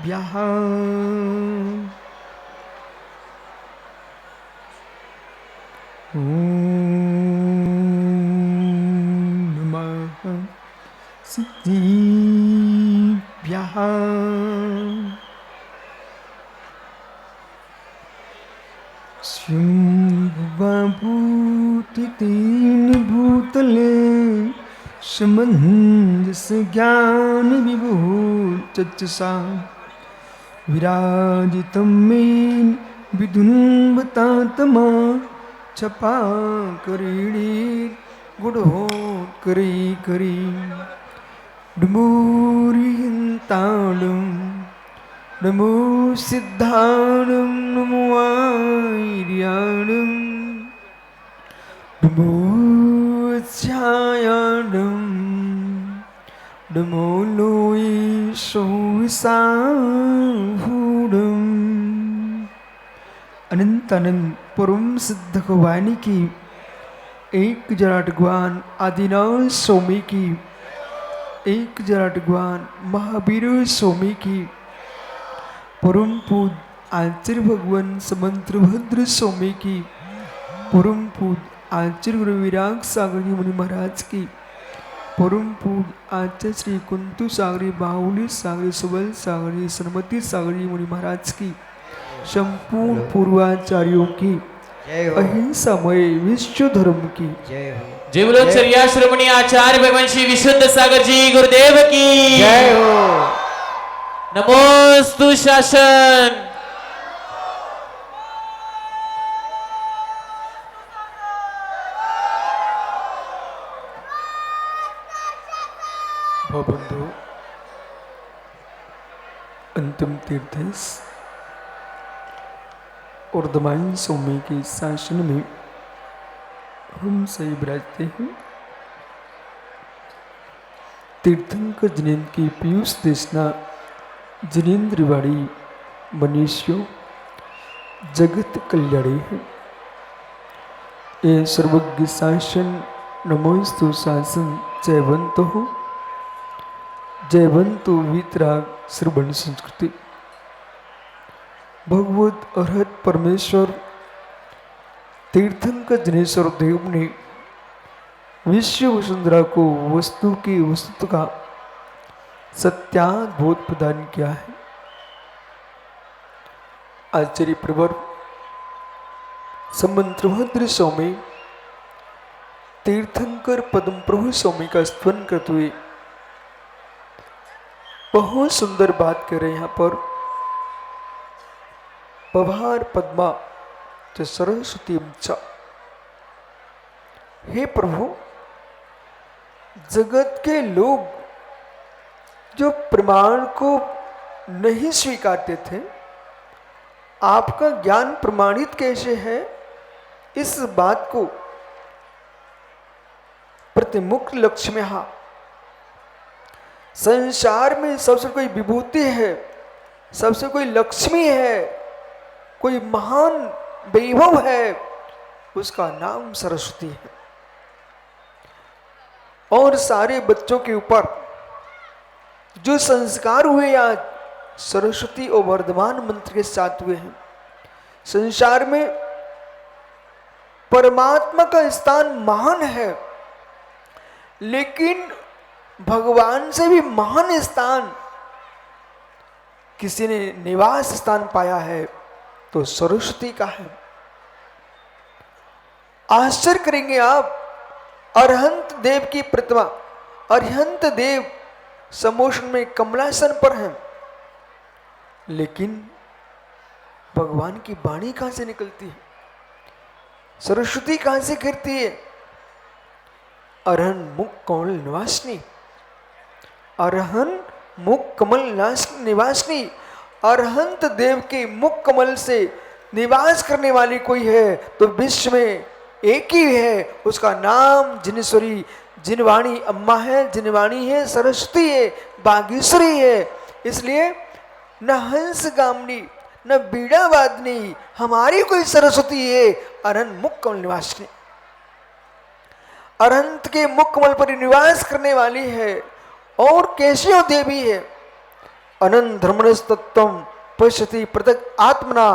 ब्याह नमः सिद्धिभ्यः भूतितीन भूतले समंजस ज्ञान विभूचसा विराजितं मेन विदुन्वतात्मा छपा करीड़ी गुड़होत्करी करी डमूरियंताडम नमो सिद्धाणं नमो आर्याणं नमो ध्यायाणं नमो लोये सोविसाहूडम। अनंत अनंत परम सिद्ध भगवानी की एक जराट भगवान आदिनाथ स्वामी की एक जराट भगवान महावीर स्वामी की परम पूज आचार्य भगवान समंत्रभद्र स्वामी की परम पूज आचार्य गुरु विराग सागर जी मुनि महाराज की परम पूज आचार्य श्री कुंतु सागरी बाहुली सागरी सुबल सागरी सरमती सागरी मुनि महाराज की संपूर्ण पूर्वाचार्यों की अहिंसामय विश्व धर्म की जय बोलो चरिया श्रोमणी आचार्य भगवान श्री विशुद्ध सागर जी गुरुदेव की जय हो। नमोस्तु शासन। बंधु अंतिम तीर्थेश और दमाइन स्वामी के शासन में हम सही विराजते हैं। तीर्थंकर जिनेन्द्र की पीयूष देशना जिनेन्द्रवाड़ी मनुष्यो जगत कल्याणी है। ये सर्वज्ञ शासन नमोस्तु शासन जयवंत हो जयवंतो वीतराग श्रवण संस्कृति। भगवत अरहत परमेश्वर तीर्थंकर जनेश्वर देव ने विश्व वसुंधरा को वस्तु की वस्तु का सत्याद्भुत प्रदान किया है। आचार्य प्रवर समंत्रभद्र स्वामी तीर्थंकर पद्म प्रभु स्वामी का स्तवन करते हुए बहुत सुंदर बात कर रहे हैं। यहाँ पर पभार पद्मा च सरस्वती च। हे प्रभु, जगत के लोग जो प्रमाण को नहीं स्वीकारते थे, आपका ज्ञान प्रमाणित कैसे है, इस बात को प्रतिमुख लक्ष्य में हा। संसार में सबसे कोई विभूति है, सबसे कोई लक्ष्मी है, कोई महान वैभव है, उसका नाम सरस्वती है। और सारे बच्चों के ऊपर जो संस्कार हुए आज सरस्वती और वर्धमान मंत्र के साथ हुए हैं। संसार में परमात्मा का स्थान महान है, लेकिन भगवान से भी महान स्थान किसी ने निवास स्थान पाया है तो सरस्वती का है। आश्चर्य करेंगे आप, अरहंत देव की प्रतिमा, अरहंत देव समोषण में कमलासन पर हैं, लेकिन भगवान की वाणी कहां से निकलती है, सरस्वती कहां से गिरती है। अरहन मुख कमल निवासनी, अरहन मुख कमल निवासनी। अरहंत देव के मुख कमल से निवास करने वाली कोई है तो विश्व में एक ही है, उसका नाम जिनेश्वरी, जिनवाणी अम्मा है, जिनवाणी है, सरस्वती है, बागेश्वरी है। इसलिए न हंस गामनी न बीड़ा वादनी, हमारी कोई सरस्वती है, अरहन मुख कमल निवासनी। अरहंत के मुख कमल पर निवास करने वाली है। और कैसी वो देवी है, अनंत धर्मस्तत्वम पश्यति पृथक आत्मना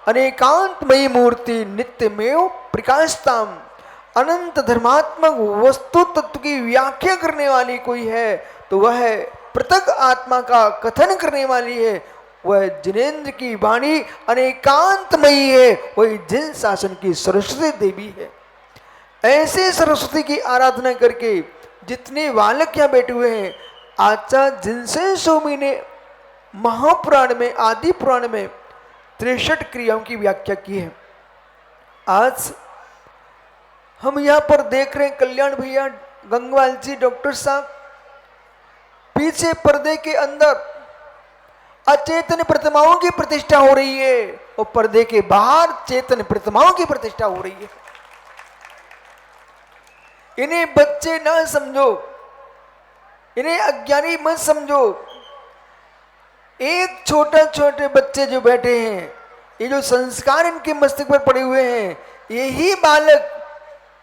अनेकांतमयी मूर्ति नित्यमेव प्रकाशताम। अनंत धर्मात्मक वस्तु तत्व की व्याख्या करने वाली कोई है तो वह पृथक आत्मा का कथन करने वाली है, वह जिनेंद्र की वाणी अनेकांतमयी है, वही जिन शासन की सरस्वती देवी है। ऐसे सरस्वती की आराधना करके जितने बालक यहाँ बैठे हुए हैं, आचार्य जिनसे स्वामी ने महापुराण में आदि पुराण में 63 क्रियाओं की व्याख्या की है। आज हम यहाँ पर देख रहे हैं कल्याण भैया, गंगवाल जी, डॉक्टर साहब, पीछे पर्दे के अंदर अचेतन प्रतिमाओं की प्रतिष्ठा हो रही है और पर्दे के बाहर चेतन प्रतिमाओं की प्रतिष्ठा हो रही है। इन्हें बच्चे ना समझो, इन्हें अज्ञानी मत समझो। एक छोटे बच्चे जो बैठे हैं, ये जो संस्कार इनके मस्तिष्क पर पड़े हुए हैं, यही बालक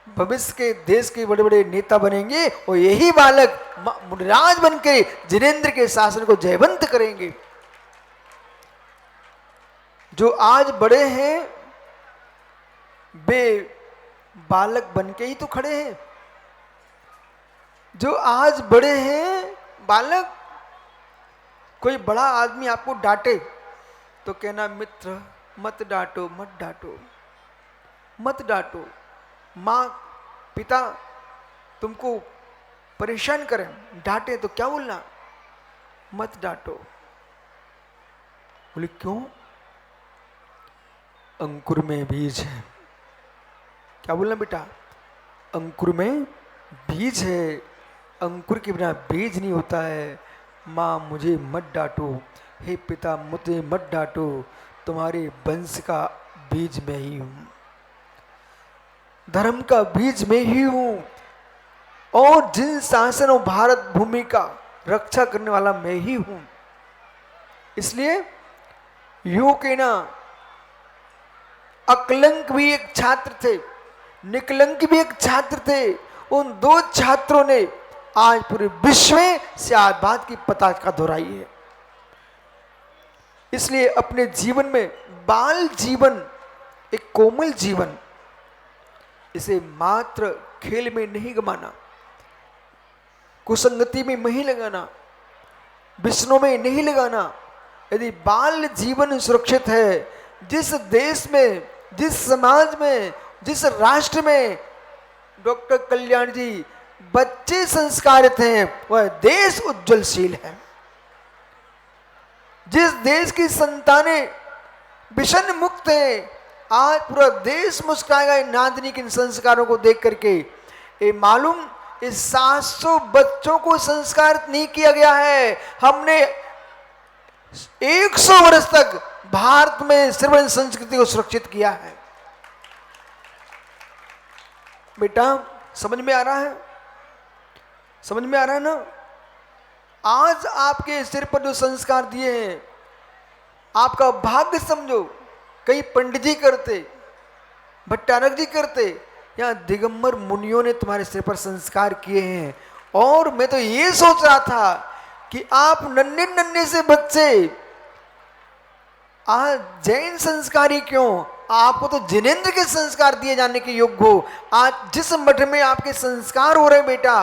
भविष्य के देश के बड़े बड़े नेता बनेंगे और यही बालक मुनिराज बनकर जिनेंद्र के शासन को जयवंत करेंगे। जो आज बड़े हैं वे बालक बनके ही तो खड़े हैं। जो आज बड़े हैं बालक, कोई बड़ा आदमी आपको डांटे तो कहना मित्र मत डांटो, मत डांटो, मत डांटो। माँ पिता तुमको परेशान करें, डांटे तो क्या बोलना, मत डांटो। बोले क्यों? अंकुर में बीज है। क्या बोलना बेटा? अंकुर में बीज है, अंकुर के बिना बीज नहीं होता है। माँ मुझे मत डांटो, हे पिता मुझे मत डांटो, तुम्हारे वंश का बीज मैं ही हूं, धर्म का बीज मैं ही हूं और जिन शासनों भारत भूमि का रक्षा करने वाला मैं ही हूं। इसलिए यूं कहना, अकलंक भी एक छात्र थे, निकलंक भी एक छात्र थे। उन दो छात्रों ने आज पूरे विश्व में सियाबाद की पताका दोहराई है। इसलिए अपने जीवन में बाल जीवन, एक कोमल जीवन, इसे मात्र खेल में नहीं गमाना, कुसंगति में नहीं लगाना, विष्णु में नहीं लगाना। यदि बाल जीवन सुरक्षित है, जिस देश में, जिस समाज में, जिस राष्ट्र में डॉक्टर कल्याण जी बच्चे संस्कारित हैं, वह देश उज्जवलशील है। जिस देश की संतानें विषण मुक्त हैं, आज पूरा देश मुस्कुराएगा इन नादनिक इन संस्कारों को देख करके। ये मालूम, इस 700 बच्चों को संस्कारित नहीं किया गया है। हमने 100 वर्ष तक भारत में श्रवण संस्कृति को सुरक्षित किया है। बेटा समझ में आ रहा है? समझ में आ रहा है ना? आज आपके सिर पर जो संस्कार दिए हैं, आपका भाग्य समझो। कई पंडित जी करते, भट्टारक जी करते, यहाँ दिगंबर मुनियों ने तुम्हारे सिर पर संस्कार किए हैं। और मैं तो ये सोच रहा था कि आप नन्हे नन्हे से बच्चे आज जैन संस्कारी क्यों? आपको तो जिनेंद्र के संस्कार दिए जाने के योग्य हो। आज जिस मठ में आपके संस्कार हो रहे बेटा,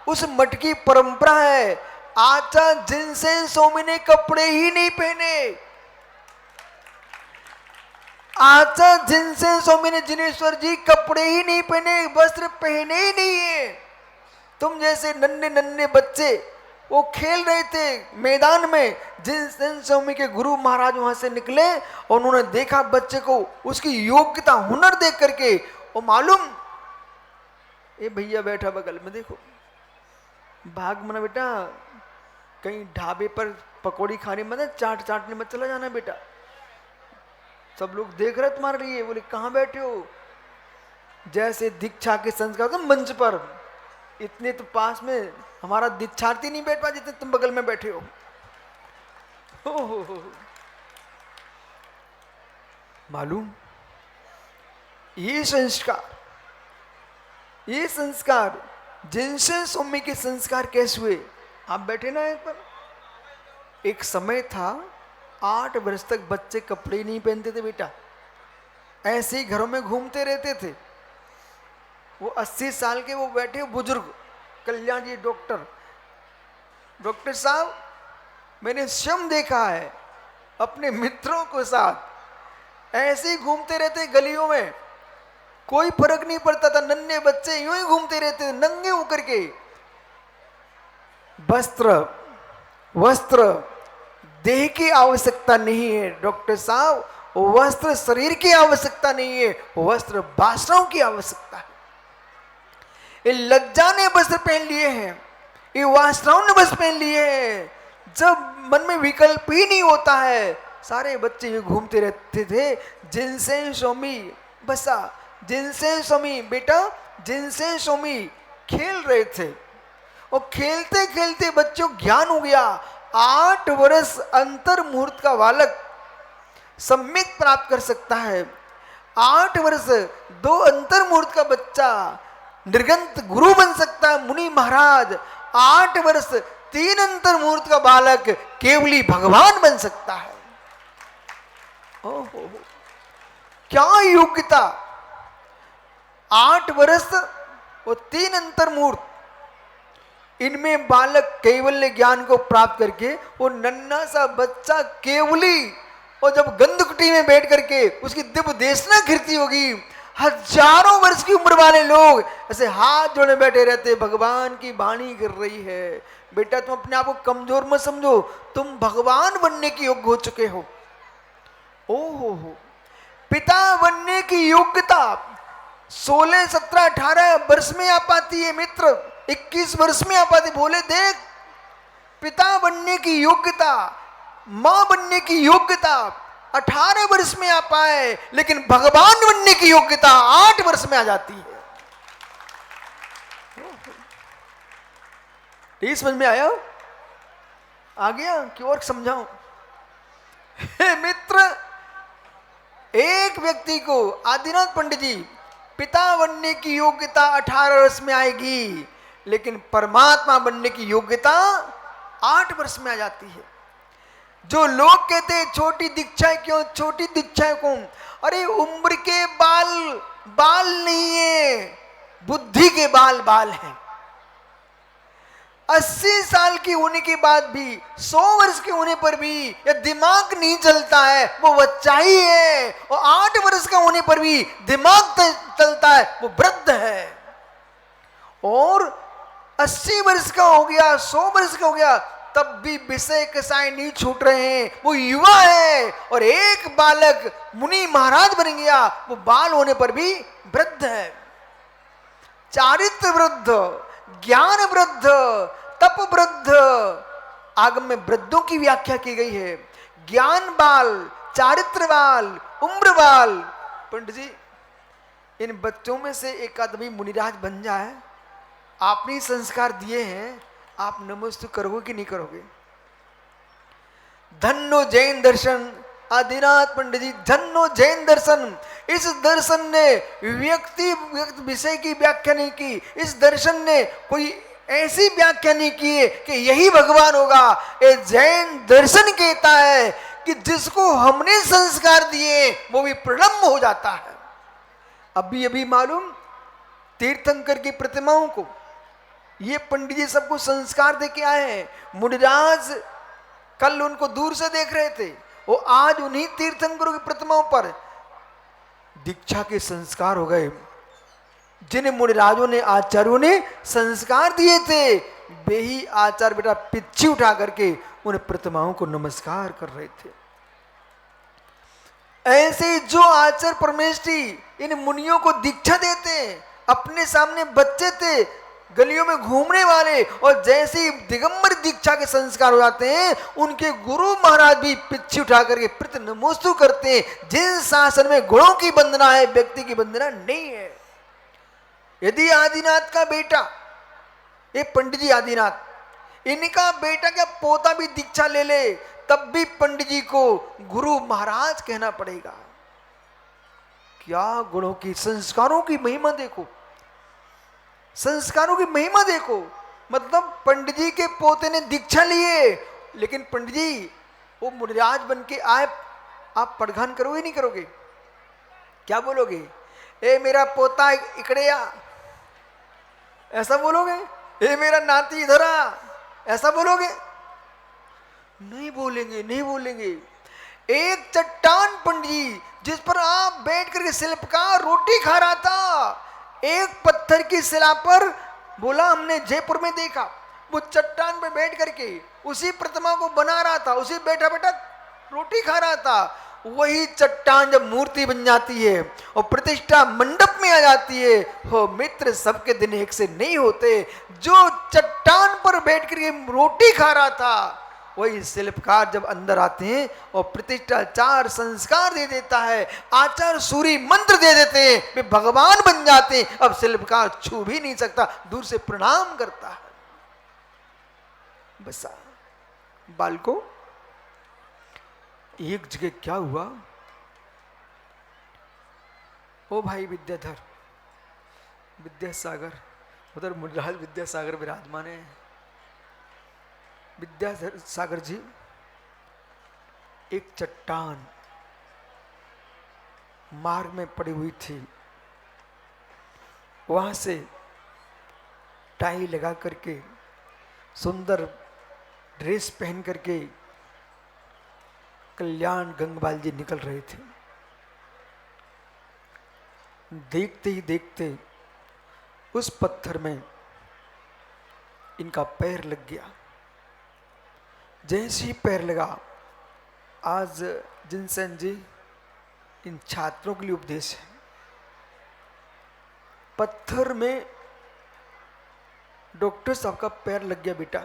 उस मठ की परंपरा है, आचार्य जिनसेन स्वामी ने कपड़े ही नहीं पहने। आचार्य जिनसेन स्वामी ने, जिनेश्वर जी कपड़े ही नहीं पहने, वस्त्र पहने ही नहीं है। तुम जैसे नन्हे नन्हे बच्चे वो खेल रहे थे मैदान में। जिनसेन स्वामी के गुरु महाराज वहां से निकले और उन्होंने देखा बच्चे को, उसकी योग्यता हुनर देख करके, और मालूम, ये भैया बैठा बगल में, देखो भाग मना बेटा, कहीं ढाबे पर पकौड़ी खाने मत, चाट चाटने मत चला जाना बेटा, सब लोग देख रहे तुम्हारे लिए। बोले कहाँ बैठे हो? जैसे दीक्षा के संस्कार तो मंच पर, इतने तो पास में हमारा दीक्षार्थी नहीं बैठ पा जितने तुम बगल में बैठे हो। मालूम, ये संस्कार जिनसे स्वामी के संस्कार कैसे हुए? आप बैठे ना यहाँ पर, एक समय था 8 वर्ष तक बच्चे कपड़े नहीं पहनते थे बेटा, ऐसे ही घरों में घूमते रहते थे। वो 80 साल के वो बैठे बुजुर्ग कल्याण जी डॉक्टर साहब, मैंने स्वयं देखा है अपने मित्रों के साथ ऐसे ही घूमते रहते गलियों में, कोई फर्क नहीं पड़ता था, नन्हे बच्चे यूं ही घूमते रहते थे नंगे होकर के। वस्त्र देह की आवश्यकता नहीं है डॉक्टर साहब, वस्त्र शरीर की आवश्यकता नहीं है, वस्त्र वासनाओं की आवश्यकता है। ये लज्जा ने वस्त्र पहन लिए हैं, ये वासनाओं ने वस्त्र पहन लिए हैं। जब मन में विकल्प ही नहीं होता है, सारे बच्चे ये घूमते रहते थे, जिनसे स्वामी बसा, जिनसे स्वामी बेटा, जिनसे स्वामी खेल रहे थे। और खेलते खेलते बच्चों ज्ञान हो गया। 8 वर्ष अंतर मुहूर्त का बालक सम्यक प्राप्त कर सकता है। 8 वर्ष 2 अंतर मुहूर्त का बच्चा निर्गंत गुरु बन सकता है मुनि महाराज। 8 वर्ष 3 अंतर मुहूर्त का बालक केवली भगवान बन सकता है। ओहो, क्या योग्यता! 8 वर्ष और 3 अंतर मुहूर्त, इनमें बालक कैवल्य ज्ञान को प्राप्त करके वो नन्हा सा बच्चा केवली, और जब गंधकुटी में बैठ करके उसकी दिव्य देशना कीर्ति होगी, हजारों वर्ष की उम्र वाले लोग ऐसे हाथ जोड़े बैठे रहते, भगवान की वाणी गिर रही है। बेटा तुम अपने आप को कमजोर मत समझो, तुम भगवान बनने के योग्य हो चुके हो। ओहो हो, पिता बनने की योग्यता 16, 17, 18 वर्ष में आ पाती है मित्र, 21 वर्ष में आ पाती। बोले देख, पिता बनने की योग्यता, मां बनने की योग्यता 18 वर्ष में आ पाए, लेकिन भगवान बनने की योग्यता 8 वर्ष में आ जाती है। ये समझ में आया? आ गया कि और समझाऊं? मित्र, एक व्यक्ति को आदिनाथ पंडित जी, पिता बनने की योग्यता 18 वर्ष में आएगी, लेकिन परमात्मा बनने की योग्यता 8 वर्ष में आ जाती है। जो लोग कहते हैं छोटी दीक्षाएं क्यों, छोटी दीक्षाएं क्यों? अरे उम्र के बाल नहीं है, बुद्धि के बाल हैं। 80 साल की होने के बाद भी, 100 वर्ष के होने पर भी या दिमाग नहीं चलता है, वो बच्चा ही है। और 8 वर्ष का होने पर भी दिमाग चलता है, वो वृद्ध है। और 80 वर्ष का हो गया, 100 वर्ष का हो गया, तब भी विषय कसाय नहीं छूट रहे हैं, वो युवा है। और एक बालक मुनि महाराज बन गया, वो बाल होने पर भी वृद्ध है। चारित्र वृद्ध, ज्ञान वृद्ध, तप वृद्ध, आगम में वृद्धों की व्याख्या की गई है। ज्ञान बाल, चारित्र बाल, उम्र बाल। पंडित जी, इन बच्चों में से एक आदमी मुनिराज बन जाए, आपने संस्कार दिए हैं, आप नमस्तु करोगे कि नहीं करोगे? धन्नो जैन दर्शन, आदिनाथ पंडित जी, धन्नो जैन दर्शन। इस दर्शन ने व्यक्ति विषय की व्याख्या नहीं की, इस दर्शन ने कोई ऐसी व्याख्या नहीं की है कि यही भगवान होगा। ये जैन दर्शन कहता है कि जिसको हमने संस्कार दिए वो भी प्रलम्ब हो जाता है। अभी अभी मालूम, तीर्थंकर की प्रतिमाओं को ये पंडित जी सबको संस्कार दे के आए हैं। मुनिराज कल उनको दूर से देख रहे थे, वो आज उन्हीं तीर्थंकरों की प्रतिमाओं पर दीक्षा के संस्कार हो गए। जिन मुनिराजों ने, आचार्यों ने संस्कार दिए थे, वे ही आचार्य बेटा पिच्छी उठा करके उन प्रतिमाओं को नमस्कार कर रहे थे। ऐसे जो आचार्य परमेष्ठी इन मुनियों को दीक्षा देते, अपने सामने बच्चे थे गलियों में घूमने वाले, और जैसे ही दिगंबर दीक्षा के संस्कार हो जाते हैं, उनके गुरु महाराज भी पिच्छी उठा करके प्रति नमोस्तु करते हैं। जिन शासन में गुणों की वंदना है, व्यक्ति की वंदना नहीं है। यदि आदिनाथ का बेटा, ये पंडित जी आदिनाथ, इनका बेटा क्या पोता भी दीक्षा ले ले, तब भी पंडित जी को गुरु महाराज कहना पड़ेगा। क्या गुणों की, संस्कारों की महिमा देखो, संस्कारों की महिमा देखो। मतलब पंडित जी के पोते ने दीक्षा लिए, लेकिन पंडित जी वो मुनिराज बन के आए, आप पड़घान करोगे नहीं करोगे? क्या बोलोगे? ए मेरा पोता इकड़े आ, ऐसा बोलोगे? ए मेरा नाती इधर आ, ऐसा बोलोगे? नहीं बोलेंगे, नहीं बोलेंगे। एक चट्टान पंडित जी जिस पर आप बैठ करके शिल्पकार रोटी खा रहा था, एक पत्थर की शिला पर बोला हमने जयपुर में देखा, वो चट्टान पे बैठ करके उसी प्रतिमा को बना रहा था, उसी बैठा बैठा रोटी खा रहा था। वही चट्टान जब मूर्ति बन जाती है और प्रतिष्ठा मंडप में आ जाती है, हो मित्र सबके दिन एक से नहीं होते। जो चट्टान पर बैठ करके रोटी खा रहा था, वही शिल्पकार जब अंदर आते हैं और प्रतिष्ठा चार संस्कार दे देता है, आचार सूरी मंत्र दे देते हैं, वे भगवान बन जाते हैं। अब शिल्पकार छू भी नहीं सकता, दूर से प्रणाम करता है। बसा बालको, एक जगह क्या हुआ, ओ भाई विद्याधर, विद्यासागर, उधर मुनिराज विद्यासागर विराजमान है। विद्याधर सागर जी, एक चट्टान मार्ग में पड़ी हुई थी, वहां से टाई लगा करके सुंदर ड्रेस पहन करके कल्याण गंगवाल जी निकल रहे थे। देखते ही देखते उस पत्थर में इनका पैर लग गया। जैसे ही पैर लगा, आज जिनसेन जी इन छात्रों के लिए उपदेश है, पत्थर में डॉक्टर साहब का पैर लग गया बेटा,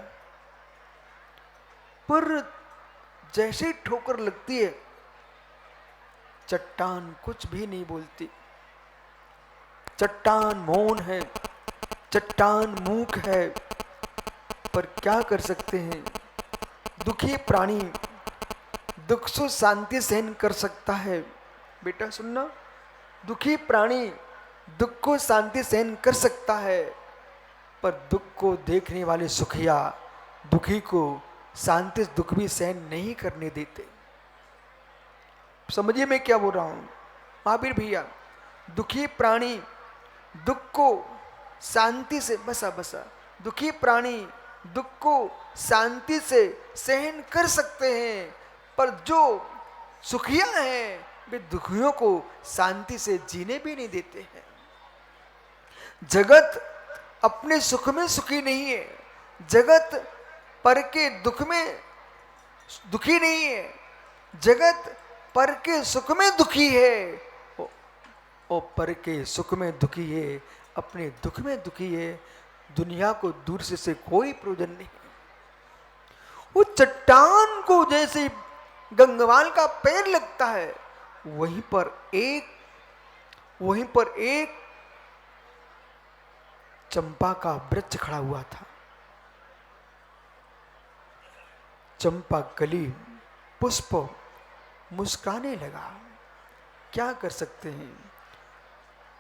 पर जैसे ही ठोकर लगती है चट्टान कुछ भी नहीं बोलती। चट्टान मौन है, चट्टान मूक है, पर क्या कर सकते हैं। दुखी प्राणी दुख से शांति सहन कर सकता है। बेटा सुनना, दुखी प्राणी दुख को शांति सहन कर सकता है, पर दुख को देखने वाले सुखिया दुखी को शांति दुख भी सहन नहीं करने देते। समझिए मैं क्या बोल रहा हूं महावीर भैया। दुखी प्राणी दुख को शांति से बसा दुखी प्राणी दुख को शांति से सहन कर सकते हैं, पर जो सुखिया हैं वे दुखियों को शांति से जीने भी नहीं देते हैं। जगत अपने सुख में सुखी नहीं है, जगत पर के दुख में दुखी नहीं है, जगत पर के सुख में दुखी है, और पर के सुख में दुखी है, अपने दुख में दुखी है। दुनिया को दूर से कोई प्रयोजन नहीं। वो चट्टान को जैसे गंगवाल का पैर लगता है, वहीं पर एक चंपा का वृक्ष खड़ा हुआ था। चंपा कली पुष्प मुस्काने लगा। क्या कर सकते हैं,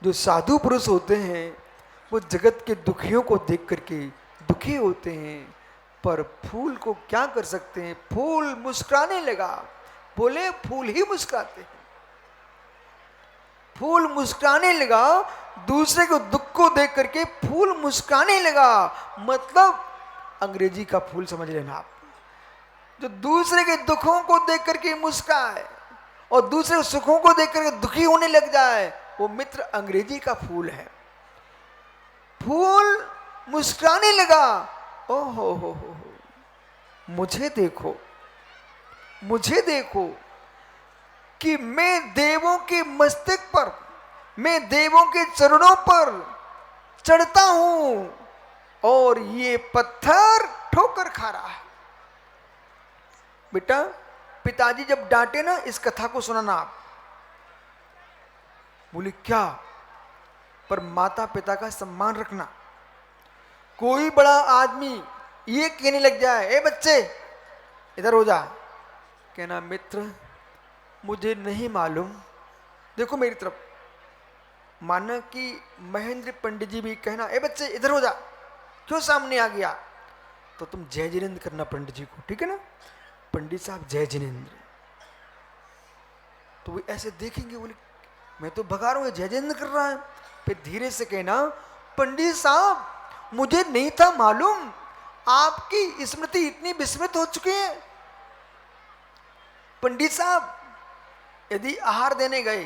जो साधु पुरुष होते हैं वो जगत के दुखियों को देख करके दुखी होते हैं, पर फूल को क्या कर सकते हैं। फूल मुस्कुराने लगा, बोले फूल ही मुस्कुराते हैं। फूल मुस्कुराने लगा, दूसरे को दुख को देख करके फूल मुस्कुराने लगा। मतलब अंग्रेजी का फूल समझ लेना आप, जो दूसरे के दुखों को देख करके मुस्कुराए और दूसरे सुखों को देख करके दुखी होने लग जाए, वो मित्र अंग्रेजी का फूल है। फूल मुस्कुराने लगा, ओहो हो, मुझे देखो कि मैं देवों के मस्तक पर, मैं देवों के चरणों पर चढ़ता हूं और ये पत्थर ठोकर खा रहा है। बेटा पिताजी जब डांटे ना, इस कथा को सुनाना आप। बोली क्या, पर माता पिता का सम्मान रखना। कोई बड़ा आदमी ये कहने लग जाए, ए बच्चे इधर हो जा, कहना मित्र मुझे नहीं मालूम, देखो मेरी तरफ। माना कि महेंद्र पंडित जी भी कहना, ए बच्चे इधर हो जा, क्यों सामने आ गया। तो तुम जय जिनेन्द्र करना पंडित जी को, ठीक है ना? पंडित साहब जय जिनेन्द्र। तो वो ऐसे देखेंगे, बोले मैं तो भगा रहा हूँ, जय जिनेन्द्र कर रहा है। फिर धीरे से कहना, पंडित साहब मुझे नहीं था मालूम आपकी स्मृति इतनी विस्मृत हो चुकी है। पंडित साहब यदि आहार देने गए,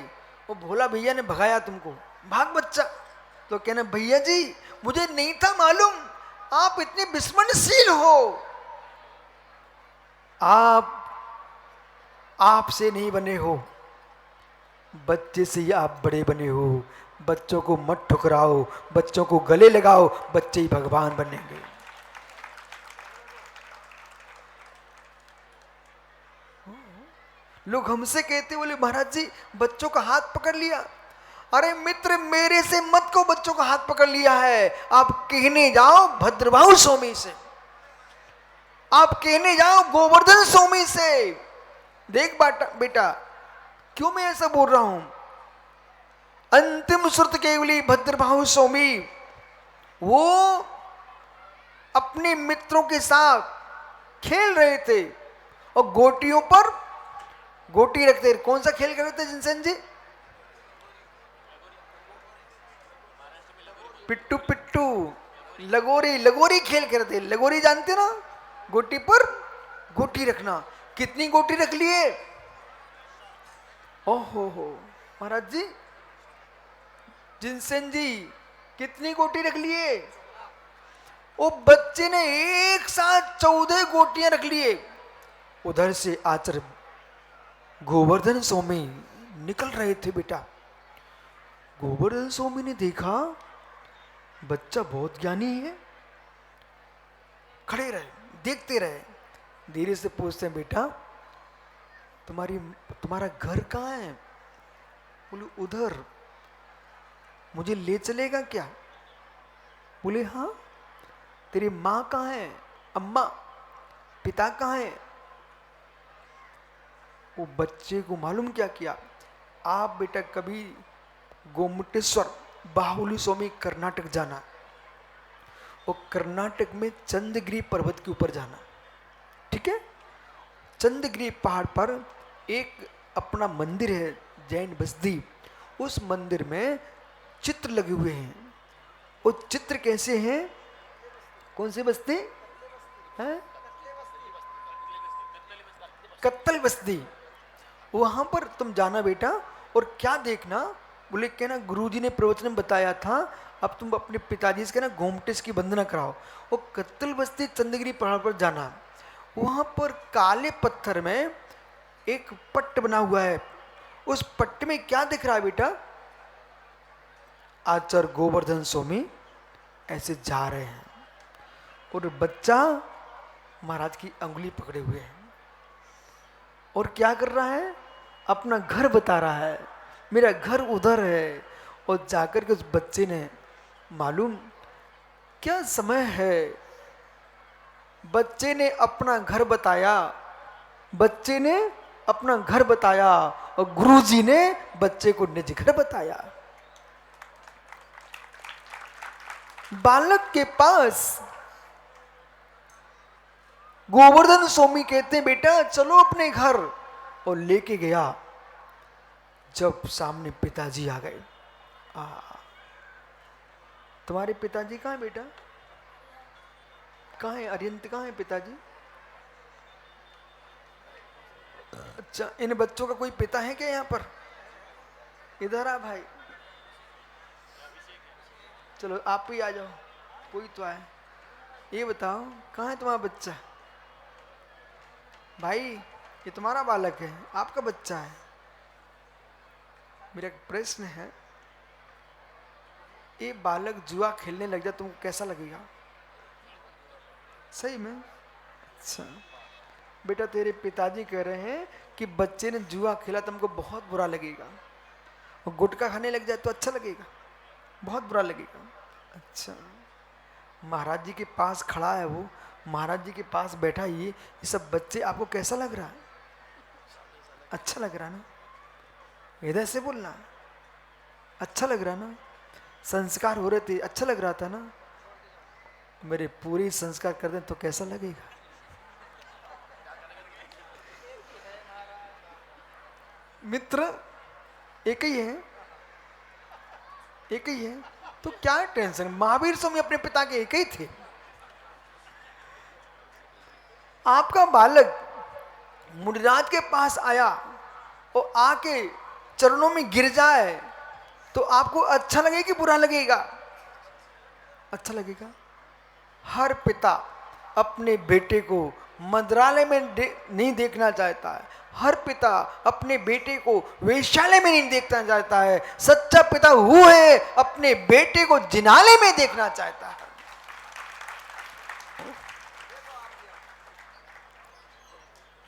वो भोला भैया ने भगाया तुमको, भाग बच्चा, तो कहना भैया जी मुझे नहीं था मालूम आप इतने विस्मरणशील हो। आप से नहीं बने हो, बच्चे से ही आप बड़े बने हो। बच्चों को मत ठुकराओ, बच्चों को गले लगाओ, बच्चे ही भगवान बनेंगे। लोग हमसे कहते, बोले महाराज जी बच्चों का हाथ पकड़ लिया। अरे मित्र, मेरे से मत को बच्चों का हाथ पकड़ लिया है, आप कहने जाओ भद्रभाव स्वामी से, आप कहने जाओ गोवर्धन स्वामी से। देख बेटा क्यों मैं ऐसा बोल रहा हूं, अंतिम श्रुत केवली भद्रभाव स्वामी वो अपने मित्रों के साथ खेल रहे थे और गोटियों पर गोटी रखते। कौन सा खेल कर रहे थे जिनसेन जी? पिट्टू पिट्टू, लगोरी, लगोरी खेल कर रहे थे। लगोरी जानते ना, गोटी पर गोटी रखना। कितनी गोटी रख लिए? ओहो हो महाराज जी, जिनसेन जी कितनी गोटी रख लिए? वो बच्चे ने एक साथ 14 गोटियां रख लिए। उधर से आचार्य गोवर्धन स्वामी निकल रहे थे। बेटा गोवर्धन स्वामी ने देखा बच्चा बहुत ज्ञानी है, खड़े रहे, देखते रहे। धीरे से पूछते हैं, बेटा तुम्हारा घर कहाँ है? बोले उधर। मुझे ले चलेगा क्या? बोले हाँ। तेरी माँ कहाँ है? अम्मा। पिता कहाँ है? वो बच्चे को मालूम क्या किया, आप बेटा कभी गोमटेश्वर बाहुली स्वामी कर्नाटक जाना, और कर्नाटक में चंद्रगिरी पर्वत के ऊपर जाना, ठीक है? चंद्रगिरी पहाड़ पर एक अपना मंदिर है जैन बस्ती, उस मंदिर में चित्र लगे हुए हैं। वो चित्र कैसे हैं? कौन सी बस्ती है? कत्तल बस्ती। वहां पर तुम जाना बेटा, और क्या देखना, बोले कहना गुरुजी ने प्रवचन में बताया था, अब तुम अपने पिताजी से कहना गोमटेश की वंदना कराओ। वो कत्तल बस्ती चंद्रगिरी पहाड़ पर जाना, वहां पर काले पत्थर में एक पट्ट बना हुआ है। उस पट्ट में क्या दिख रहा है बेटा? आचार्य गोवर्धन स्वामी ऐसे जा रहे हैं और बच्चा महाराज की अंगुली पकड़े हुए है, और क्या कर रहा है? अपना घर बता रहा है, मेरा घर उधर है। और जाकर के उस बच्चे ने, मालूम क्या समय है, बच्चे ने अपना घर बताया, बच्चे ने अपना घर बताया, और गुरुजी ने बच्चे को निज घर बताया। बालक के पास गोवर्धन स्वामी कहते हैं, बेटा चलो अपने घर, और लेके गया। जब सामने पिताजी आ गए, तुम्हारे पिताजी कहाँ है बेटा? कहाँ है अरियंत? कहाँ है पिताजी? अच्छा, इन बच्चों का कोई पिता है क्या यहाँ पर? इधर आ भाई, चलो आप ही आ जाओ, कोई तो आए। ये बताओ कहाँ है तुम्हारा बच्चा? भाई ये तुम्हारा बालक है, आपका बच्चा है। मेरा एक प्रश्न है, ये बालक जुआ खेलने लग जाए तुमको कैसा लगेगा? सही में? अच्छा बेटा, तेरे पिताजी कह रहे हैं कि बच्चे ने जुआ खेला तुमको बहुत बुरा लगेगा, और गुटखा खाने लग जाए तो अच्छा लगेगा? बहुत बुरा लगेगा। अच्छा, महाराज जी के पास खड़ा है वो, महाराज जी के पास बैठा ये सब बच्चे, आपको कैसा लग रहा है? अच्छा लग रहा ना? इधर से बोलना, अच्छा लग रहा ना? संस्कार हो रहे थे, अच्छा लग रहा था ना? मेरे पूरे संस्कार कर दें तो कैसा लगेगा? मित्र एक ही है, एक ही है, तो क्या टेंशन? महावीर स्वामी अपने पिता के एक ही थे। आपका बालक मुनिराज के पास आया और आके चरणों में गिर जाए तो आपको अच्छा लगेगा कि बुरा लगेगा? अच्छा लगेगा। हर पिता अपने बेटे को मंत्रालय में नहीं देखना चाहता है। हर पिता अपने बेटे को वेश्यालय में नहीं देखना चाहता है। सच्चा पिता वो है अपने बेटे को जिनालय में देखना चाहता है।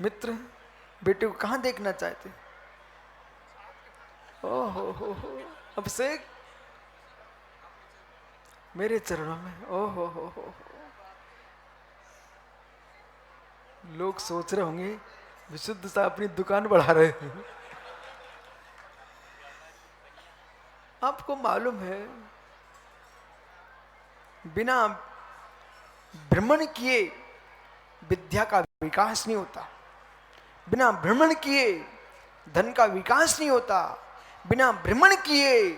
मित्र बेटे को कहां देखना चाहते? ओहो हो अभिषेक मेरे चरणों में। ओहो हो लोग सोच रहे होंगे विशुद्ध साहब अपनी दुकान बढ़ा रहे हैं। आपको मालूम है बिना भ्रमण किए विद्या का विकास नहीं होता। बिना भ्रमण किए धन का विकास नहीं होता। बिना भ्रमण किए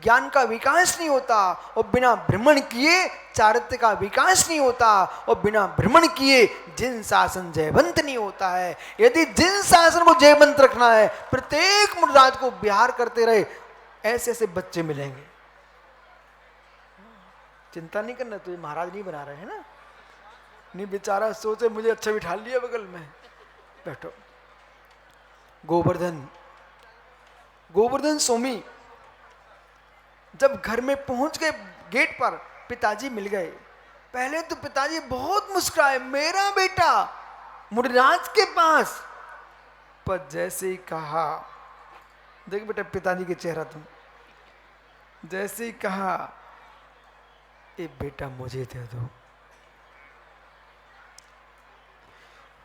ज्ञान का विकास नहीं होता। और बिना भ्रमण किए चारित्र्य का विकास नहीं होता। और बिना भ्रमण किए जिन शासन जयवंत नहीं होता है। यदि जिन शासन को जयवंत रखना है, प्रत्येक मुनिराज को विहार करते रहे, ऐसे ऐसे बच्चे मिलेंगे। चिंता नहीं करना, तो ये महाराज नहीं बना रहे हैं ना। नहीं बेचारा सोचे मुझे अच्छा बिठा लिया बगल में, बैठो। गोवर्धन स्वामी जब घर में पहुंच गए, गेट पर पिताजी मिल गए। पहले तो पिताजी बहुत मुस्कुराए, मेरा बेटा मुनिराज के पास। पर जैसे ही कहा, देख बेटा पिताजी के चेहरा तुम, जैसे ही कहा ये बेटा मुझे दे दो,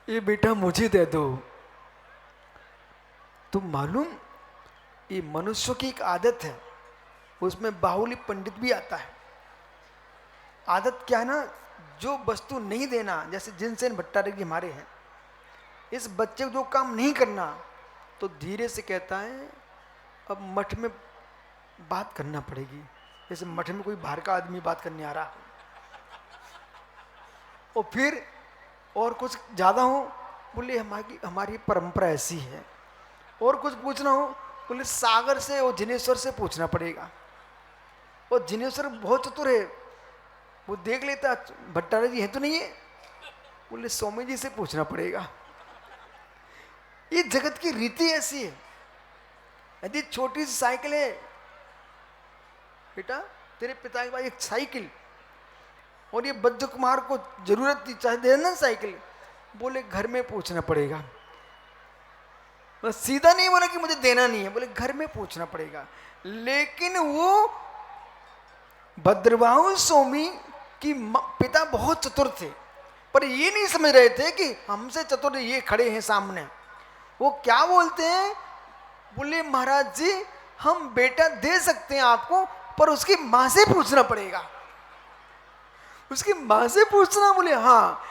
ये बेटा मुझे दे दो। तुम मालूम ये मनुष्य की एक आदत है, उसमें बाहुली पंडित भी आता है। आदत क्या है ना, जो वस्तु नहीं देना, जैसे जिनसेन भट्टाचार्य हमारे हैं, इस बच्चे को जो काम नहीं करना तो धीरे से कहता है अब मठ में बात करना पड़ेगी। जैसे मठ में कोई बाहर का आदमी बात करने आ रहा हो, और फिर और कुछ ज्यादा हो, बोले हमारी परंपरा ऐसी है। और कुछ पूछना हो, बोले सागर से और जिनेश्वर से पूछना पड़ेगा। और जिनेश्वर बहुत चतुर है, वो देख लेता भट्टाचार्य जी है तो नहीं है, बोले स्वामी जी से पूछना पड़ेगा। ये जगत की रीति ऐसी है। यदि छोटी सी साइकिल है, बेटा तेरे पिता के पास एक साइकिल, और ये बद्ध कुमार को जरूरत थी, चाहे देना साइकिल, बोले घर में पूछना पड़ेगा। बस सीधा नहीं बोला कि मुझे देना नहीं है, बोले घर में पूछना पड़ेगा। लेकिन वो भद्रबाहु स्वामी की पिता बहुत चतुर थे, पर ये नहीं समझ रहे थे कि हमसे चतुर ये खड़े हैं सामने। वो क्या बोलते हैं, बोले महाराज जी हम बेटा दे सकते हैं आपको, पर उसकी मां से पूछना पड़ेगा। उसकी मां से पूछना, बोले हाँ।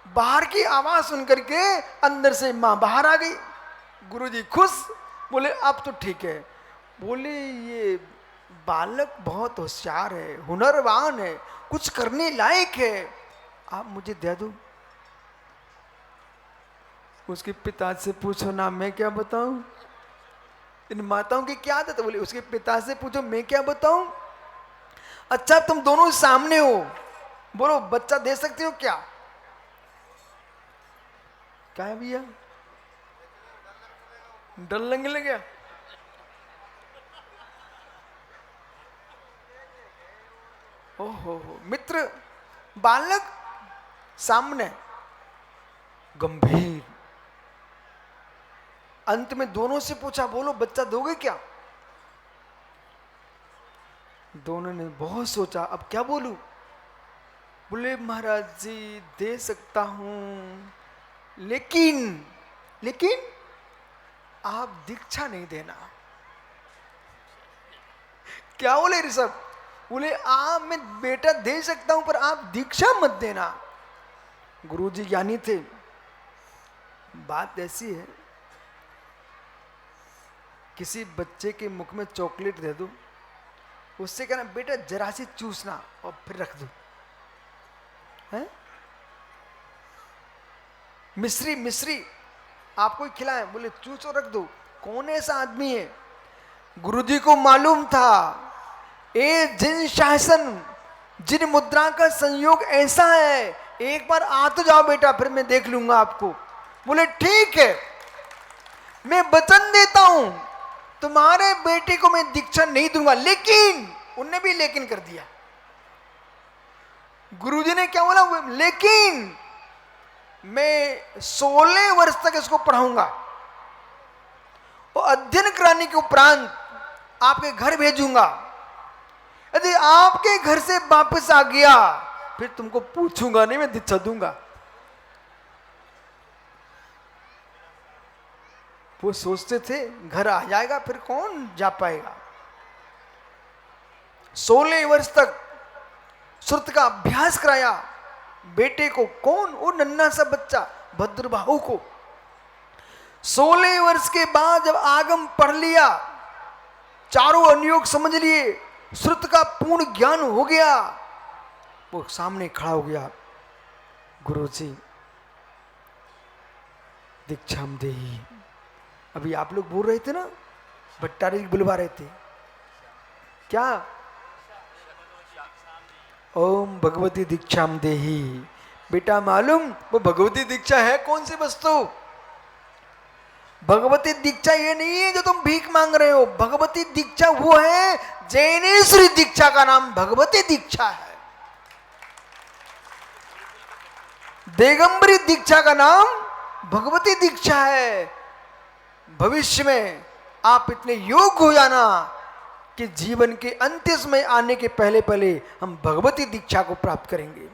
बाहर की आवाज सुन करके अंदर से मां बाहर आ गई। गुरुजी खुश, बोले अब तो ठीक है। बोले ये बालक बहुत होशियार है, हुनरवान है, कुछ करने लायक है, आप मुझे दे दो। उसके पिता से पूछो ना, मैं क्या बताऊं। इन माताओं की क्या आदत है, बोले उसके पिता से पूछो, मैं क्या बताऊं। अच्छा तुम दोनों सामने हो, बोलो बच्चा दे सकते हो क्या? क्या है भैया, डर लगने लग गया। ओहो मित्र, बालक सामने गंभीर। अंत में दोनों से पूछा, बोलो बच्चा दोगे क्या? दोनों ने बहुत सोचा, अब क्या बोलूं। बोले महाराज जी दे सकता हूं, लेकिन आप दीक्षा नहीं देना। क्या बोले ऋषभ, बोले आप मैं बेटा दे सकता हूं पर आप दीक्षा मत देना। गुरुजी ज्ञानी थे। बात ऐसी है, किसी बच्चे के मुख में चॉकलेट दे दो, उससे कहना बेटा जरा सी चूसना और फिर रख दो, है? मिश्री मिश्री आपको ही खिलाए, बोले चूसो रख दो। कौन ऐसा आदमी है? गुरुजी को मालूम था ये जिन शासन जिन मुद्रा का संयोग ऐसा है, एक बार आ तो जाओ बेटा फिर मैं देख लूंगा आपको। बोले ठीक है, मैं वचन देता हूं तुम्हारे बेटे को मैं दीक्षा नहीं दूंगा, लेकिन उनने भी लेकिन कर दिया। गुरुजी ने क्या बोला? लेकिन मैं 16 वर्ष तक इसको पढ़ाऊंगा और अध्ययन कराने के उपरांत आपके घर भेजूंगा। यदि आपके घर से वापस आ गया फिर तुमको पूछूंगा नहीं, मैं दीक्षा दूंगा। वो सोचते थे घर आ जाएगा फिर कौन जा पाएगा। 16 वर्ष तक श्रुत का अभ्यास कराया बेटे को। कौन? वो नन्हा सा बच्चा भद्रबाहु को। 16 वर्ष के बाद जब आगम पढ़ लिया, चारों अनुयोग समझ लिए, श्रुत का पूर्ण ज्ञान हो गया, वो सामने खड़ा हो गया, गुरुजी दीक्षाम देहि। अभी आप लोग बोल रहे थे ना, भट्टारी बुलवा रहे थे क्या? ओम भगवती दीक्षाम देहि। बेटा मालूम वो भगवती दीक्षा है कौन सी वस्तु? भगवती दीक्षा ये नहीं है जो तुम भीख मांग रहे हो। भगवती दीक्षा वो है, जैनेश्वरी दीक्षा का नाम भगवती दीक्षा है। दिगंबरी दीक्षा का नाम भगवती दीक्षा है। भविष्य में आप इतने योग्य हो जाना कि जीवन के अंत्य में आने के पहले पहले हम भगवती दीक्षा को प्राप्त करेंगे।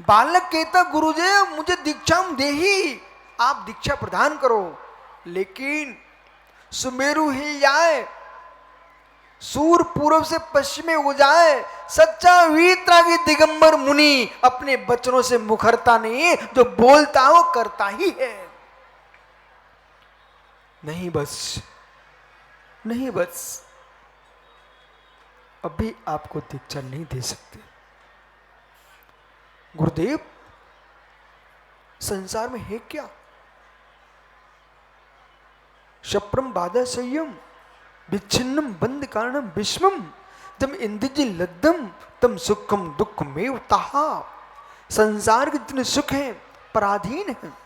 बालक कहता गुरुजी मुझे दीक्षा दे ही, आप दीक्षा प्रदान करो, लेकिन सुमेरु हिल जाए, सूर पूर्व से पश्चिम में हो जाए, सच्चा वीतरागी दिगंबर मुनि अपने बचनों से मुखरता नहीं, जो बोलता वो करता ही है। नहीं बस, नहीं बस, अभी आपको दीक्षा नहीं दे सकते। गुरुदेव संसार में है क्या? शप्रम बाधा संयम विच्छिन्नम बंद कारणम विश्वम तम इंद्रजी लद्दम तम सुखम दुख में ताहा। संसार के जितने सुख हैं पराधीन हैं,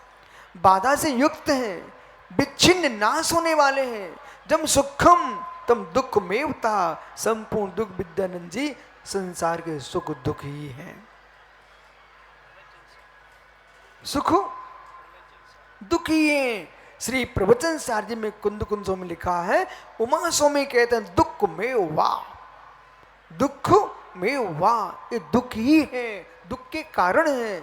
बाधा से युक्त हैं, विच्छिन्न नाश होने वाले हैं। जब सुखम तम दुख में उता, संपूर्ण दुख विद्यानंद जी संसार के सुख दुख ही हैं। सुख दुख ही है। श्री प्रवचन सार जी में कुंद कुंजों में लिखा है, उमा स्वामी कहते हैं दुख में वाह, दुख में वाह, ये दुख ही है, दुख के कारण है।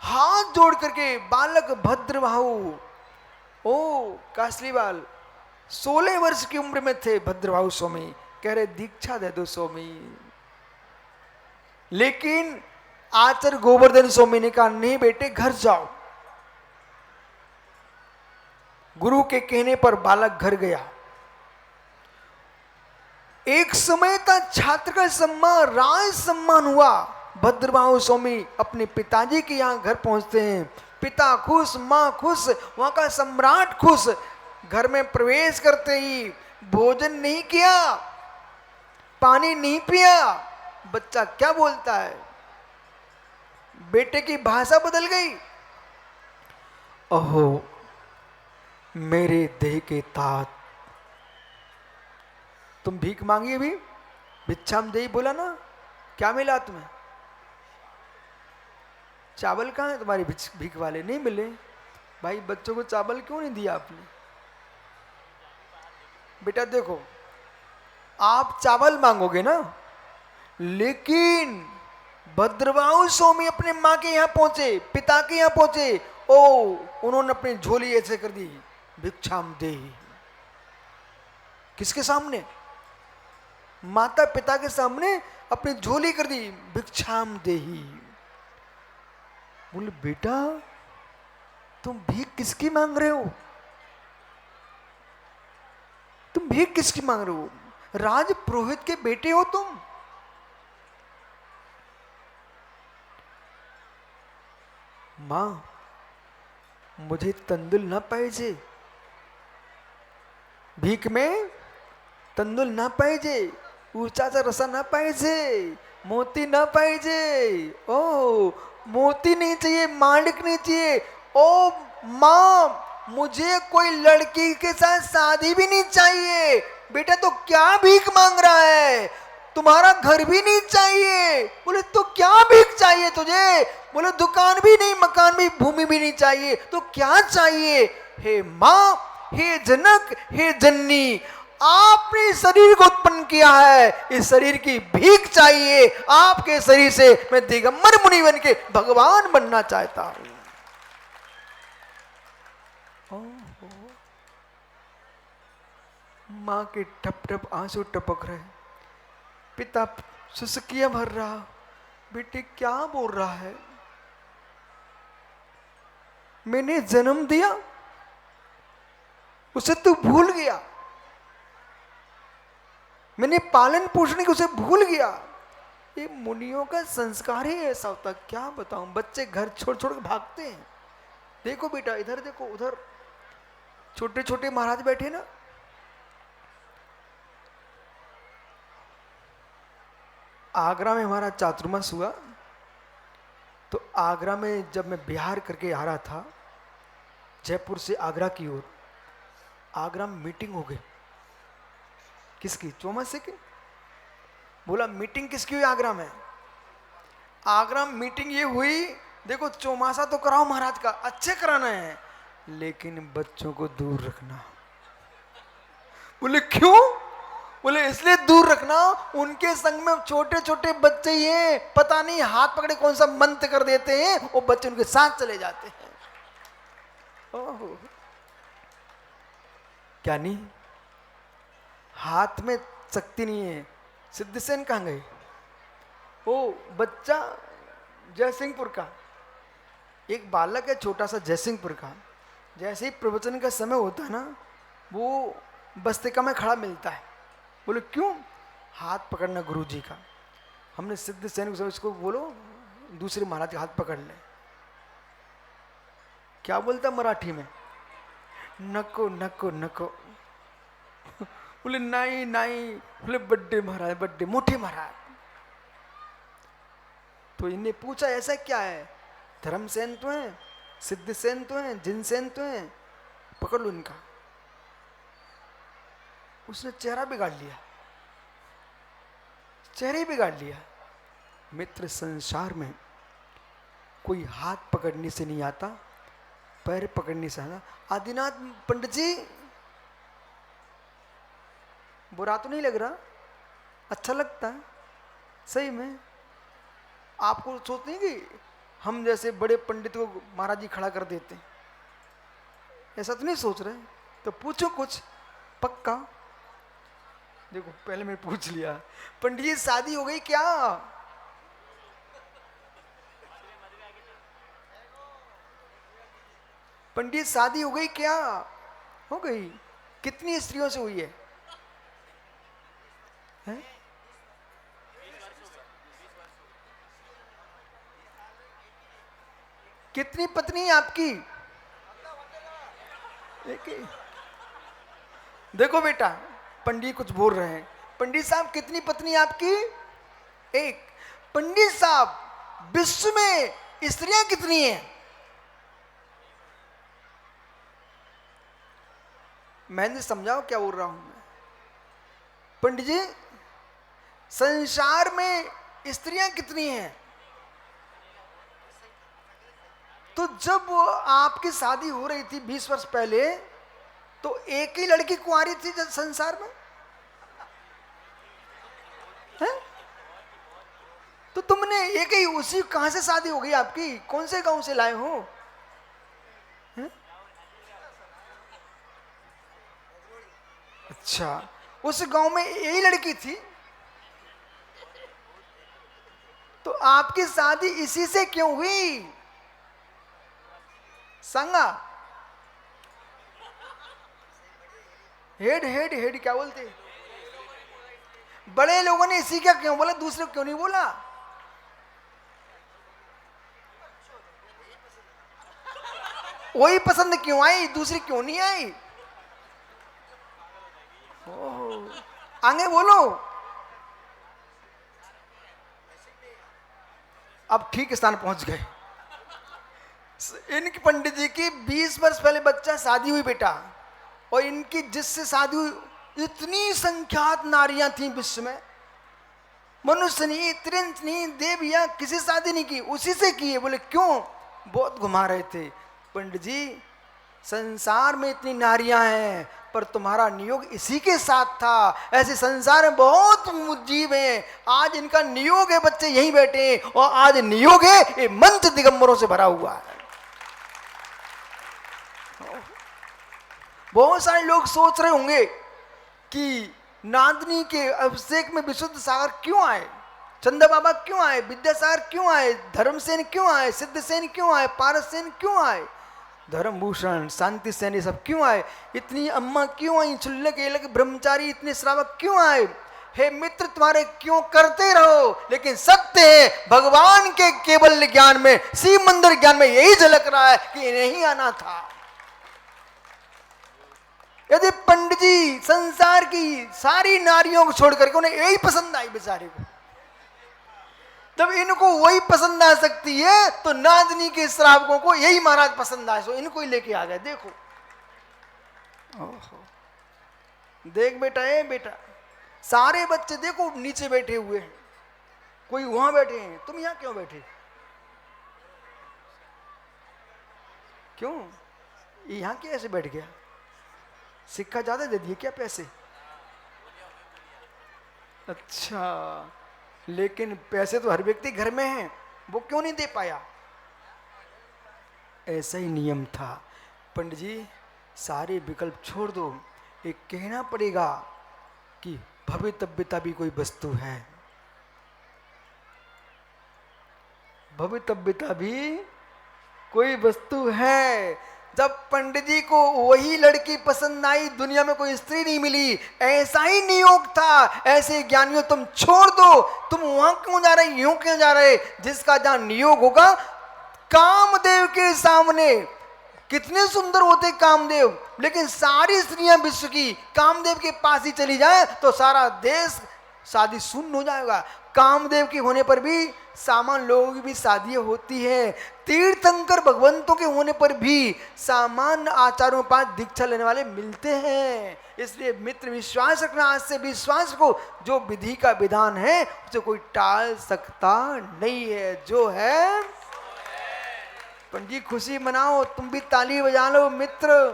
हाथ जोड़ करके बालक भद्रबाहु, ओ कासलीवाल 16 वर्ष की उम्र में थे भद्रबाहु स्वामी, कह रहे दीक्षा दे दो स्वामी। लेकिन आचार्य गोवर्धन स्वामी ने कहा नहीं बेटे घर जाओ। गुरु के कहने पर बालक घर गया। एक समय तक छात्र का सम्मान, राज सम्मान हुआ। भद्रबाहु स्वामी अपने पिताजी के यहां घर पहुंचते हैं। पिता खुश, मां खुश, वहां का सम्राट खुश। घर में प्रवेश करते ही भोजन नहीं किया, पानी नहीं पिया। बच्चा क्या बोलता है? बेटे की भाषा बदल गई। ओहो मेरे देह के तात, तुम भीख मांगी अभी, भिक्षाम देहि बोला ना, क्या मिला तुम्हें? चावल कहाँ है तुम्हारी भीख वाले? नहीं मिले। भाई बच्चों को चावल क्यों नहीं दिया आपने? बेटा देखो, आप चावल मांगोगे ना, लेकिन भद्रबाहु स्वामी अपने माँ के यहाँ पहुंचे, पिता के यहाँ पहुंचे, ओ उन्होंने अपनी झोली ऐसे कर दी, भिक्षाम देहि। किसके सामने? माता पिता के सामने अपनी झोली कर दी, भिक्षाम देही। बोले बेटा तुम भीख किसकी मांग रहे हो? तुम भीख किसकी मांग रहे हो? राज पुरोहित के बेटे हो तुम। मां मुझे तंदुल ना पाहिजे, भीक में तंदुल ना पाहिजे, उसाचा रसा ना पाहिजे, मोती ना पाहिजे। ओ मोती नहीं चाहिए, मालिक नहीं चाहिए। ओ माँ मुझे कोई लड़की के साथ शादी भी नहीं चाहिए। बेटा तो क्या भीख मांग रहा है? तुम्हारा घर भी नहीं चाहिए। बोले तो क्या भीख चाहिए तुझे? बोले दुकान भी नहीं, मकान भी, भूमि भी नहीं चाहिए, तो क्या चाहिए? हे माँ, हे जनक, हे जननी, आपने शरीर को उत्पन्न किया है, इस शरीर की भीख चाहिए। आपके शरीर से मैं दिगंबर मुनि बन के भगवान बनना चाहता हूं। मां के टप टप आंसू टपक रहे। पिता सुसकियां भर रहा, बेटे क्या बोल रहा है? मैंने जन्म दिया, उसे तू भूल गया। मैंने पालन पोषण की, उसे भूल गया। ये मुनियों का संस्कार ही ऐसा होता, क्या बताऊं। बच्चे घर छोड़ छोड़ के भागते हैं। देखो बेटा, इधर देखो, उधर छोटे छोटे महाराज बैठे ना। आगरा में हमारा चातुर्मास हुआ, तो आगरा में जब मैं बिहार करके आ रहा था, जयपुर से आगरा की ओर, आगरा में मीटिंग हो गई। किसकी? चौमासे की। बोला मीटिंग किसकी हुई आगरा में? आगरा में मीटिंग ये हुई, देखो चौमासा तो कराओ महाराज का, अच्छे कराना है, लेकिन बच्चों को दूर रखना। बोले क्यों? बोले इसलिए दूर रखना, उनके संग में छोटे छोटे बच्चे ये पता नहीं हाथ पकड़े कौन सा मंत्र कर देते हैं, वो बच्चे उनके साथ चले जाते हैं। ओहो, क्या नहीं, हाथ में शक्ति नहीं है। सिद्धसेन कहाँ गए? वो बच्चा जयसिंहपुर का, एक बालक है छोटा सा जयसिंहपुर का, जैसे ही प्रवचन का समय होता है ना, वो बस्तिका में खड़ा मिलता है। बोले क्यों? हाथ पकड़ना गुरु जी का। हमने सिद्धसेन को, इसको बोलो दूसरे महाराज का हाथ पकड़ ले। क्या बोलता मराठी में? नको नको नको। बोले नहीं नहीं। बोले बड्डे महाराज, बड्डे, मोटे महाराज। तो इन्हें पूछा ऐसा क्या है? धर्मसेन तो है, सिद्धसेन तो है, जिनसेन तो है, पकड़ लो इनका। उसने चेहरा बिगाड़ लिया, चेहरे बिगाड़ लिया। मित्र, संसार में कोई हाथ पकड़ने से नहीं आता, पैर पकड़ने से आता। आदिनाथ पंडित जी, बुरा तो नहीं लग रहा, अच्छा लगता है सही में। आपको सोचते हैं कि हम जैसे बड़े पंडित को महाराज जी खड़ा कर देते हैं, ऐसा तो नहीं सोच रहे? तो पूछो कुछ पक्का। देखो पहले मैं पूछ लिया, पंडित जी शादी हो गई क्या? पंडित शादी हो गई क्या? हो गई। कितनी स्त्रियों से हुई है? हैं? कितनी पत्नी है आपकी? एक ही। देखो बेटा, पंडित कुछ बोल रहे हैं। पंडित साहब कितनी पत्नी है आपकी? एक। पंडित साहब विश्व में स्त्रियां कितनी हैं? मैंने समझाओ क्या बोल रहा हूं मैं। पंडित जी संसार में स्त्रियां कितनी हैं? तो जब आपकी शादी हो रही थी 20 वर्ष पहले, तो एक ही लड़की कुंवारी थी संसार में है? तो तुमने एक ही, उसी कहां से शादी हो गई आपकी? कौन से गांव से लाए हो? है? अच्छा, उस गांव में यही लड़की थी, आपकी शादी इसी से क्यों हुई? संगा हेड हेड हेड क्या बोलते? बड़े लोगों ने इसी क्या क्यों बोला, दूसरे क्यों नहीं बोला? वही पसंद क्यों आई, दूसरी क्यों नहीं आई? ओह, आगे बोलो। अब ठीक स्थान पहुंच गए। इनकी पंडित जी की 20 वर्ष पहले बच्चा शादी हुई बेटा, और इनकी जिससे शादी हुई इतनी संख्यात नारियां थी विश्व में, मनुष्य नहीं, त्रिंच नहीं, देवियां, किसी शादी नहीं की, उसी से की है। बोले क्यों? बहुत घुमा रहे थे। पंडित जी संसार में इतनी नारियां हैं, पर तुम्हारा नियोग इसी के साथ था। ऐसे संसार में बहुत जीव हैं, आज इनका नियोग है, बच्चे यहीं बैठे हैं, और आज नियोग है ये मंच दिगंबरों से भरा हुआ है। बहुत सारे लोग सोच रहे होंगे कि नांदनी के अभिषेक में विशुद्ध सागर क्यों आए, चंदा बाबा क्यों आए, विद्यासागर क्यों आए, धर्मसेन क्यों आए, सिद्धसेन क्यों आए, पारससेन क्यों आए, धर्मभूषण, शांति सेन, ये सब क्यों आए, इतनी अम्मा क्यों आई, छुल्लक एलक ब्रह्मचारी, इतने श्रावक क्यों आए? हे मित्र, तुम्हारे क्यों करते रहो, लेकिन सत्य है भगवान के केवल ज्ञान में, शिव मंदिर ज्ञान में यही झलक रहा है कि नहीं आना था। यदि पंडित जी संसार की सारी नारियों को छोड़ करके उन्हें यही पसंद आई बेचारे को, जब इनको वही पसंद आ सकती है तो नांदनी के श्रावकों को यही महाराज पसंद आए, सो इनको ही लेके आ गए। देखो, ओहो, देख बेटा, ए बेटा, सारे बच्चे देखो नीचे बैठे हुए हैं, कोई वहां बैठे हैं, तुम यहां क्यों बैठे? क्यों यहां कैसे बैठ गया? सिक्का ज्यादा दे दिए क्या पैसे? अच्छा, लेकिन पैसे तो हर व्यक्ति घर में हैं, वो क्यों नहीं दे पाया? ऐसा ही नियम था। पंडित जी सारे विकल्प छोड़ दो, एक कहना पड़ेगा कि भवितव्यता भी कोई वस्तु है, भवितव्यता भी कोई वस्तु है। जब पंडित जी को वही लड़की पसंद आई, दुनिया में कोई स्त्री नहीं मिली, ऐसा ही नियोग था। ऐसे ज्ञानियों तुम छोड़ दो, तुम वहां क्यों जा रहे, यूं क्यों जा रहे? जिसका जहां नियोग होगा, कामदेव के सामने कितने सुंदर होते कामदेव, लेकिन सारी स्त्रियां विश्व की कामदेव के पास ही चली जाए तो सारा देश शादी शून्य हो जाएगा। कामदेव के होने पर भी सामान्य लोगों की भी शादियां होती है, तीर्थंकर भगवंतों के होने पर भी सामान्य आचारों पर दीक्षा लेने वाले मिलते हैं। इसलिए मित्र विश्वास रखना, आज से विश्वास को, जो विधि का विधान है उसे कोई टाल सकता नहीं है। जो है पंडित जी खुशी मनाओ, तुम भी ताली बजा लो मित्र,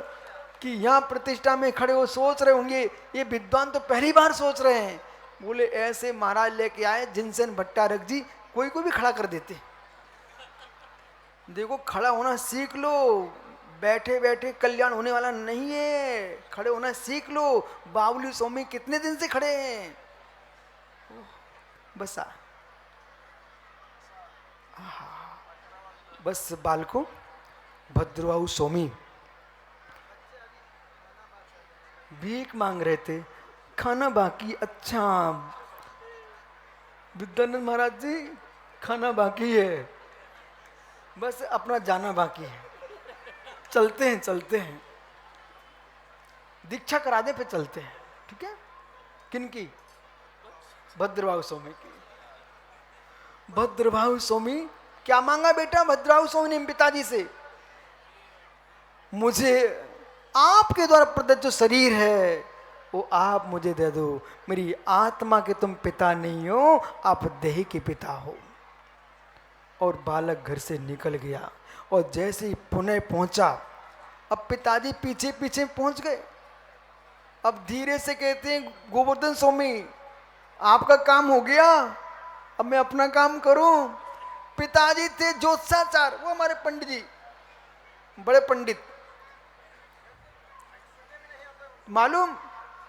कि यहाँ प्रतिष्ठा में खड़े हो सोच रहे होंगे ये विद्वान तो पहली बार सोच रहे हैं। बोले ऐसे महाराज लेके आए जिनसेन भट्टारक जी, कोई को भी खड़ा कर देते। देखो खड़ा होना सीख लो, बैठे बैठे कल्याण होने वाला नहीं है, खड़े होना सीख लो। बाबुली स्वामी कितने दिन से खड़े हैं, बस बस बालको भद्रवाहु स्वामी भीख मांग रहे थे, खाना बाकी। अच्छा विद्यानंद महाराज जी खाना बाकी है, बस अपना जाना बाकी है, चलते हैं चलते हैं, दीक्षा करा दे फिर चलते हैं। ठीक है, किनकी? भद्रवाहु स्वामी की। भद्रवाहु स्वामी क्या मांगा बेटा भद्रवाहु स्वामी ने पिताजी से? मुझे आपके द्वारा प्रदत्त जो शरीर है वो आप मुझे दे दो, मेरी आत्मा के तुम पिता नहीं हो, आप देह के पिता हो। और बालक घर से निकल गया, और जैसे ही पुणे पहुंचा, अब पिताजी पीछे पीछे पहुंच गए। अब धीरे से कहते हैं गोवर्धन स्वामी आपका काम हो गया, अब मैं अपना काम करूं। पिताजी थे ज्योतिषाचार्य, वो हमारे पंडित जी बड़े पंडित, मालूम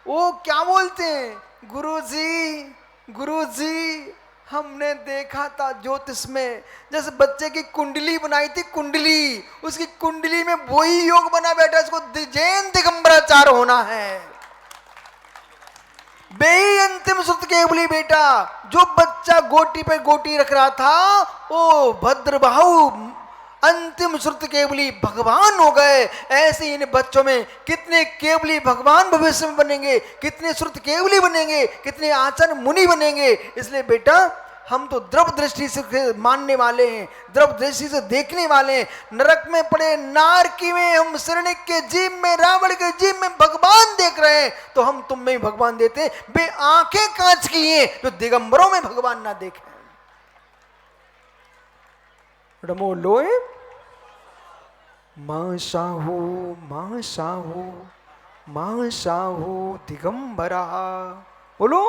वो क्या बोलते हैं? गुरुजी गुरुजी हमने देखा था ज्योतिष में, जैसे बच्चे की कुंडली बनाई थी, कुंडली, उसकी कुंडली में वही योग बना बैठा, इसको जैन दिगंबराचार होना है। बेही अंतिम श्रुत केवली बेटा, जो बच्चा गोटी पे गोटी रख रहा था, ओ भद्रबाहु अंतिम श्रुत केवली भगवान हो गए। ऐसे इन बच्चों में कितने केवली भगवान भविष्य में बनेंगे, कितने श्रुत केवली बनेंगे, कितने आचार्य मुनि बनेंगे। इसलिए बेटा हम तो द्रव दृष्टि से मानने वाले हैं, द्रव दृष्टि से देखने वाले हैं। नरक में पड़े नारकी में, हम शरणिक के जीव में, रावण के जीव में भगवान देख रहे हैं, तो हम तुम में ही भगवान देते हैं। बे आंखें कांच की हैं जो दिगंबरों में भगवान ना देखें। रमो लोए मां साहू, मां साहू, मां साहू दिगंबरा। बोलो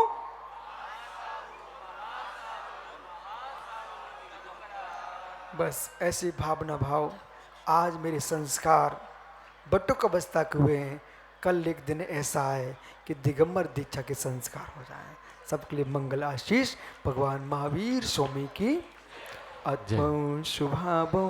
बस ऐसी भावना भाव। आज मेरे संस्कार बटुक अवस्था के हुए हैं, कल एक दिन ऐसा है कि दिगंबर दीक्षा के संस्कार हो जाएं। सबके लिए मंगल आशीष भगवान महावीर स्वामी की अद्भुत शुभाभ।